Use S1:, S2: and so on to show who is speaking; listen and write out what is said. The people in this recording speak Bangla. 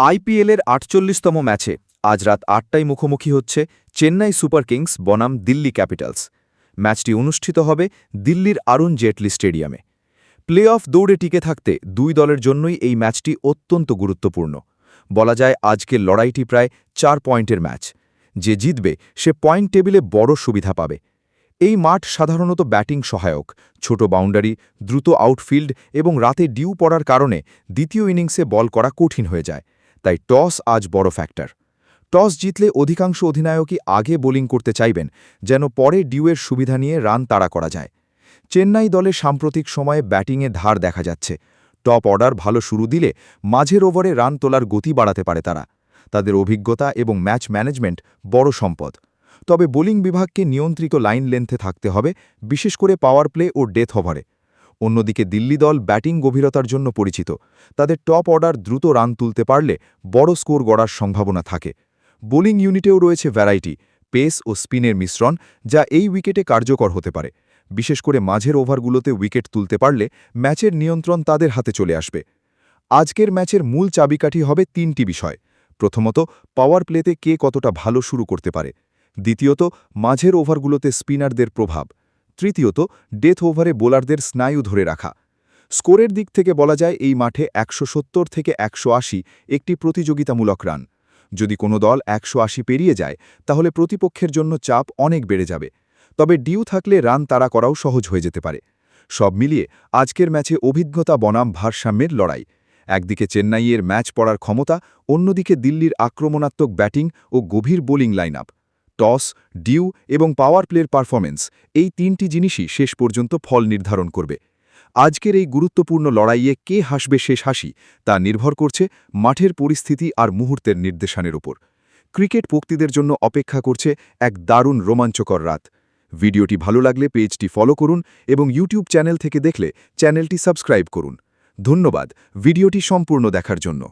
S1: আইপিএলের ৪৮তম ম্যাচে আজ রাত ৮টায় মুখোমুখি হচ্ছে চেন্নাই সুপার কিংস বনাম দিল্লি ক্যাপিটালস। ম্যাচটি অনুষ্ঠিত হবে দিল্লির অরুণ জেটলি স্টেডিয়ামে। প্লে অফ দৌড়ে টিকে থাকতে দুই দলের জন্যই এই ম্যাচটি অত্যন্ত গুরুত্বপূর্ণ। বলা যায় আজকের লড়াইটি প্রায় ৪ পয়েন্টের ম্যাচ। যে জিতবে সে পয়েন্ট টেবিলে বড় সুবিধা পাবে। এই মাঠ সাধারণত ব্যাটিং সহায়ক, ছোট বাউন্ডারি, দ্রুত আউটফিল্ড এবং রাতে ডিউ পড়ার কারণে দ্বিতীয় ইনিংসে বল করা কঠিন হয়ে যায়। তাই টস আজ বড় ফ্যাক্টর। টস জিতলে অধিকাংশ অধিনায়কই আগে বোলিং করতে চাইবেন, যেন পরে ডিউয়ের সুবিধা নিয়ে রান তাড়া করা যায়। চেন্নাই দলে সাম্প্রতিক সময়ে ব্যাটিংয়ে ধার দেখা যাচ্ছে। টপ অর্ডার ভালো শুরু দিলে মাঝের ওভারে রান তোলার গতি বাড়াতে পারে তারা। তাদের অভিজ্ঞতা এবং ম্যাচ ম্যানেজমেন্ট বড় সম্পদ। তবে বোলিং বিভাগকে নিয়ন্ত্রিত লাইন লেন্থে থাকতে হবে, বিশেষ করে পাওয়ার প্লে ও ডেথ ওভারে। অন্যদিকে দিল্লি দল ব্যাটিং গভীরতার জন্য পরিচিত। তাদের টপ অর্ডার দ্রুত রান তুলতে পারলে বড় স্কোর গড়ার সম্ভাবনা থাকে। বোলিং ইউনিটেও রয়েছে ভ্যারাইটি, পেস ও স্পিনের মিশ্রণ, যা এই উইকেটে কার্যকর হতে পারে। বিশেষ করে মাঝের ওভারগুলোতে উইকেট তুলতে পারলে ম্যাচের নিয়ন্ত্রণ তাদের হাতে চলে আসবে। আজকের ম্যাচের মূল চাবিকাঠি হবে ৩টি বিষয়। প্রথমত, পাওয়ার প্লেতে কে কতটা ভালো শুরু করতে পারে। দ্বিতীয়ত, মাঝের ওভারগুলোতে স্পিনারদের প্রভাব। তৃতীয়ত, ডেথ ওভারে বোলারদের স্নায়ু ধরে রাখা। স্কোরের দিক থেকে বলা যায় এই মাঠে ১৭০ থেকে ১৮০ একটি প্রতিযোগিতামূলক রান। যদি কোনো দল ১৮০ পেরিয়ে যায় তাহলে প্রতিপক্ষের জন্য চাপ অনেক বেড়ে যাবে। তবে ডিউ থাকলে রান তাড়া করাও সহজ হয়ে যেতে পারে। সব মিলিয়ে আজকের ম্যাচে অভিজ্ঞতা বনাম ভারসাম্যের লড়াই। একদিকে চেন্নাইয়ের ম্যাচ পড়ার ক্ষমতা, অন্যদিকে দিল্লির আক্রমণাত্মক ব্যাটিং ও গভীর bowling line up. Toss, dew এবং পাওয়ার প্লের পারফরমেন্স, এই ৩টি জিনিসই শেষ পর্যন্ত ফল নির্ধারণ করবে। আজকের এই গুরুত্বপূর্ণ লড়াইয়ে কে হাসবে শেষ হাসি তা নির্ভর করছে মাঠের পরিস্থিতি আর মুহূর্তের নির্দেশনের ওপর। ক্রিকেট ভক্তদের জন্য অপেক্ষা করছে এক দারুণ রোমাঞ্চকর রাত। ভিডিওটি ভালো লাগলে পেজটি ফলো করুন এবং ইউটিউব চ্যানেল থেকে দেখলে চ্যানেলটি সাবস্ক্রাইব করুন। ধন্যবাদ ভিডিওটি সম্পূর্ণ দেখার জন্য।